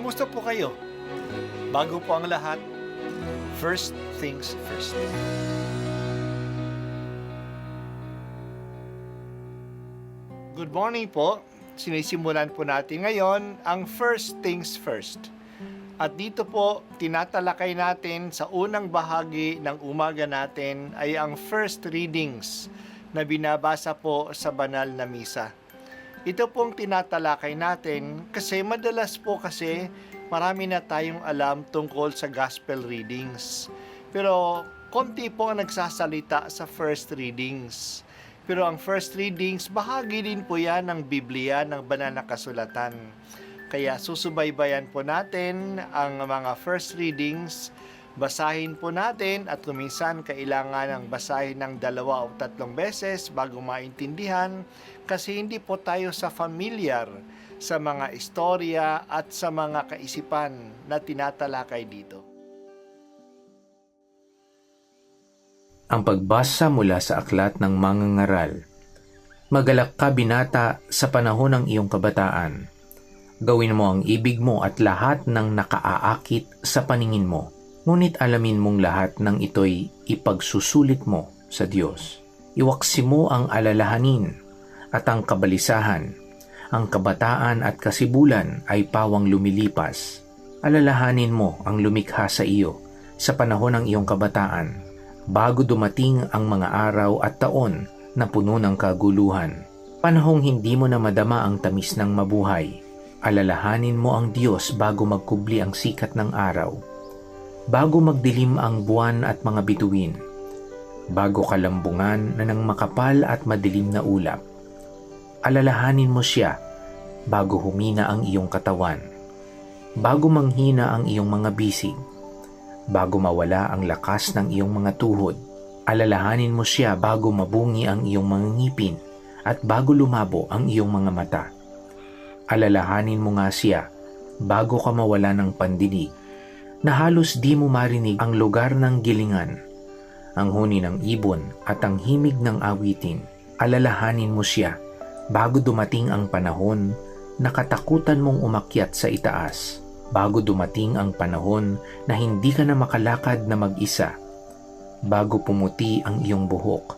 Kumusta po kayo? Bago po ang lahat, first things first. Good morning po. Sinisimulan po natin ngayon ang first things first. At dito po, tinatalakay natin sa unang bahagi ng umaga natin ay ang first readings na binabasa po sa banal na misa. Ito pong tinatalakay natin kasi madalas po kasi marami na tayong alam tungkol sa gospel readings. Pero konti po ang nagsasalita sa first readings. Pero ang first readings, bahagi din po yan ng Biblia, ng banal na kasulatan. Kaya susubaybayan po natin ang mga first readings, basahin po natin at kuminsan kailangan ng basahin ng 2 o 3 beses bago maintindihan kasi hindi po tayo sa familiar sa mga istorya at sa mga kaisipan na tinatalakay dito. Ang pagbasa mula sa aklat ng mangangaral. Magalak ka binata sa panahon ng iyong kabataan. Gawin mo ang ibig mo at lahat ng nakaaakit sa paningin mo. Ngunit alamin mong lahat ng ito'y ipagsusulit mo sa Diyos. Iwaksi mo ang alalahanin at ang kabalisahan. Ang kabataan at kasibulan ay pawang lumilipas. Alalahanin mo ang lumikha sa iyo sa panahon ng iyong kabataan, bago dumating ang mga araw at taon na puno ng kaguluhan. Panahong hindi mo na madama ang tamis ng mabuhay. Alalahanin mo ang Diyos bago magkubli ang sikat ng araw, bago magdilim ang buwan at mga bituin, bago kalambungan na ng makapal at madilim na ulap. Alalahanin mo siya bago humina ang iyong katawan, bago manghina ang iyong mga bisig, bago mawala ang lakas ng iyong mga tuhod. Alalahanin mo siya bago mabungi ang iyong mga ngipin at bago lumabo ang iyong mga mata. Alalahanin mo nga siya bago ka mawala ng pandinig, na halos di mo marinig ang lugar ng gilingan, ang huni ng ibon at ang himig ng awitin. Alalahanin mo siya bago dumating ang panahon na katakutan mong umakyat sa itaas, bago dumating ang panahon na hindi ka na makalakad na mag-isa, bago pumuti ang iyong buhok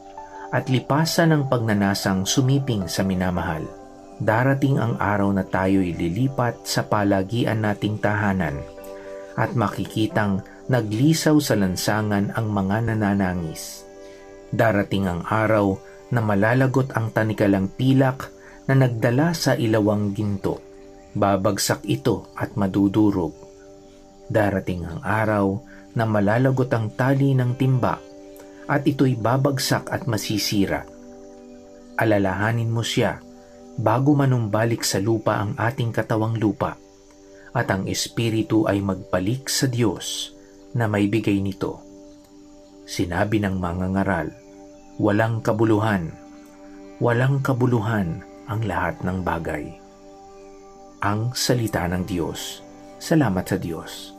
at lipasan ng pagnanasang sumiping sa minamahal. Darating ang araw na tayo'y lilipat sa palagian nating tahanan at makikitang naglisaw sa lansangan ang mga nananangis. Darating ang araw na malalagot ang tanikalang pilak na nagdala sa ilawang ginto. Babagsak ito at madudurog. Darating ang araw na malalagot ang tali ng timba at ito'y babagsak at masisira. Alalahanin mo siya bago manumbalik sa lupa ang ating katawang lupa at ang espiritu ay magbalik sa Diyos na may bigay nito. Sinabi ng mangangaral, walang kabuluhan ang lahat ng bagay. Ang salita ng Diyos. Salamat sa Diyos.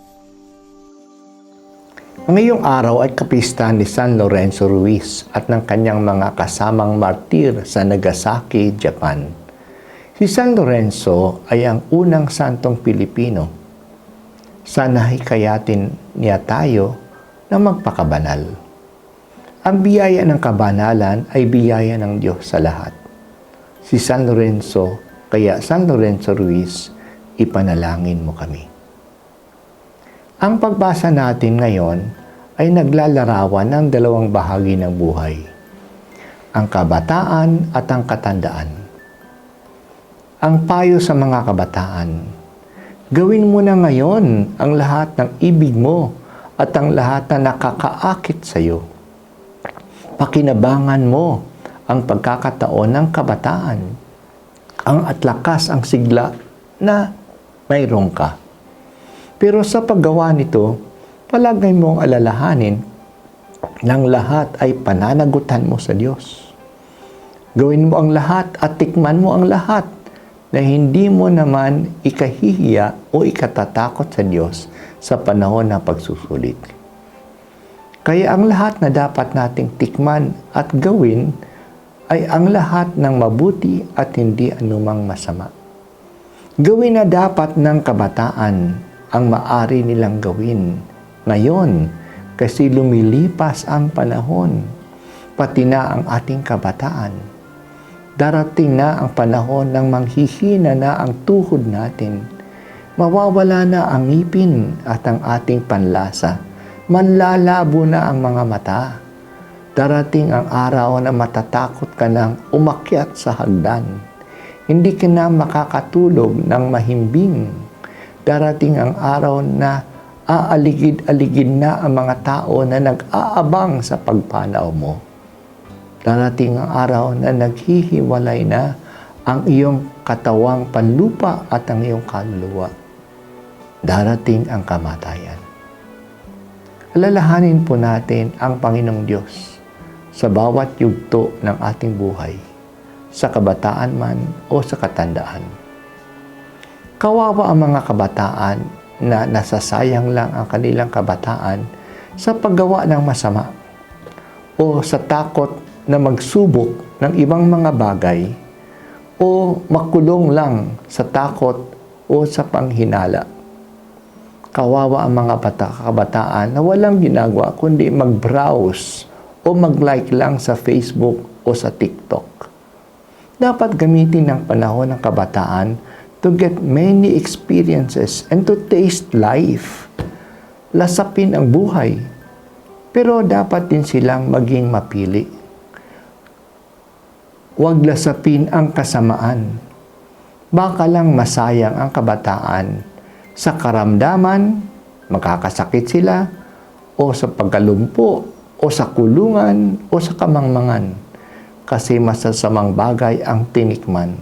Ngayong araw ay kapista ni San Lorenzo Ruiz at ng kanyang mga kasamang martir sa Nagasaki, Japan. Si San Lorenzo ay ang unang santong Pilipino. Sana hikayatin niya tayo na magpakabanal. Ang biyaya ng kabanalan ay biyaya ng Diyos sa lahat. Si San Lorenzo, kaya San Lorenzo Ruiz, ipanalangin mo kami. Ang pagbasa natin ngayon ay naglalarawan ng 2 bahagi ng buhay, ang kabataan at ang katandaan. Ang payo sa mga kabataan, gawin mo na ngayon ang lahat ng ibig mo at ang lahat na nakakaakit sa iyo. Pakinabangan mo ang pagkakataon ng kabataan, ang atlakas ang sigla na mayroon ka. Pero sa paggawa nito, palagay mong alalahanin ng lahat ay pananagutan mo sa Diyos. Gawin mo ang lahat at tikman mo ang lahat na hindi mo naman ikahihiya o ikatatakot sa Diyos sa panahon ng pagsusulit. Kaya ang lahat na dapat nating tikman at gawin ay ang lahat ng mabuti at hindi anumang masama. Gawin na dapat ng kabataan ang maari nilang gawin ngayon kasi lumilipas ang panahon, pati na ang ating kabataan. Darating na ang panahon ng manghihina na ang tuhod natin. Mawawala na ang ngipin at ang ating panlasa. Manlalabo na ang mga mata. Darating ang araw na matatakot ka nang umakyat sa hagdan. Hindi ka na makakatulog ng mahimbing. Darating ang araw na aaligid-aligid na ang mga tao na nag-aabang sa pagpanaw mo. Darating ang araw na naghihiwalay na ang iyong katawang panlupa at ang iyong kaluluwa. Darating ang kamatayan. Alalahanin po natin ang Panginoong Diyos sa bawat yugto ng ating buhay, sa kabataan man o sa katandaan. Kawawa ang mga kabataan na nasasayang lang ang kanilang kabataan sa paggawa ng masama o sa takot na magsubok ng ibang mga bagay o makulong lang sa takot o sa panghinala. Kawawa ang mga kabataan na walang ginagawa kundi mag-browse o mag-like lang sa Facebook o sa TikTok. Dapat gamitin ang panahon ng kabataan to get many experiences and to taste life. Lasapin ang buhay, pero dapat din silang maging mapili. Huwag lasapin ang kasamaan. Baka lang masayang ang kabataan sa karamdaman, makakasakit sila, o sa pagkalumpo, o sa kulungan, o sa kamangmangan, kasi masasamang bagay ang tinikman.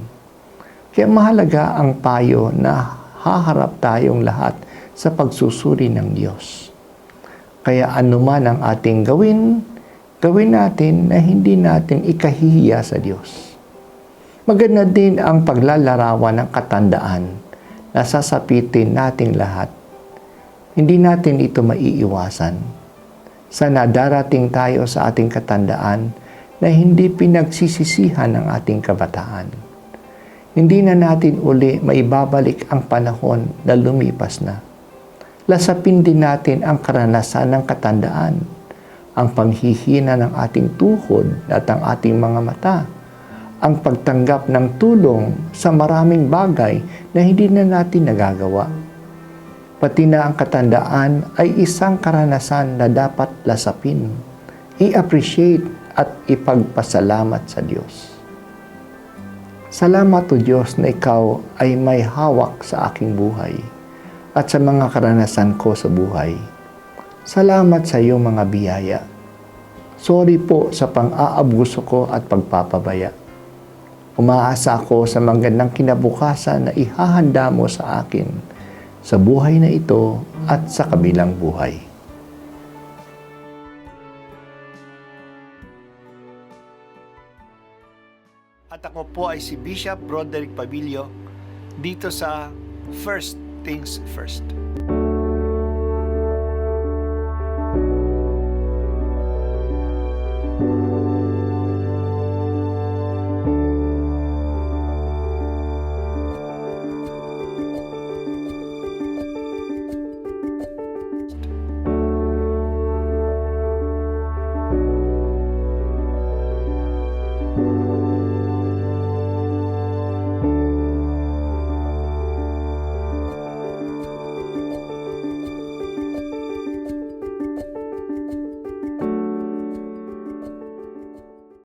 Kaya mahalaga ang payo na haharap tayong lahat sa pagsusuri ng Diyos. Kaya anuman ang ating gawin natin na hindi natin ikahihiya sa Diyos. Maganda din ang paglalarawan ng katandaan na sasapitin nating lahat. Hindi natin ito maiiwasan. Sana darating tayo sa ating katandaan na hindi pinagsisisihan ng ating kabataan. Hindi na natin uli maibabalik ang panahon na lumipas na. Lasapin din natin ang karanasan ng katandaan, ang panghihina ng ating tuhod at ang ating mga mata, ang pagtanggap ng tulong sa maraming bagay na hindi na natin nagagawa. Pati na ang katandaan ay isang karanasan na dapat lasapin, i-appreciate at ipagpasalamat sa Diyos. Salamat o Diyos na Ikaw ay may hawak sa aking buhay at sa mga karanasan ko sa buhay. Salamat sa iyong mga biyaya. Sorry po sa pang-aabuso ko at pagpapabaya. Umaasa ako sa magandang kinabukasan na ihahanda mo sa akin sa buhay na ito at sa kabilang buhay. At ako po ay si Bishop Broderick Pabilio dito sa First Things First.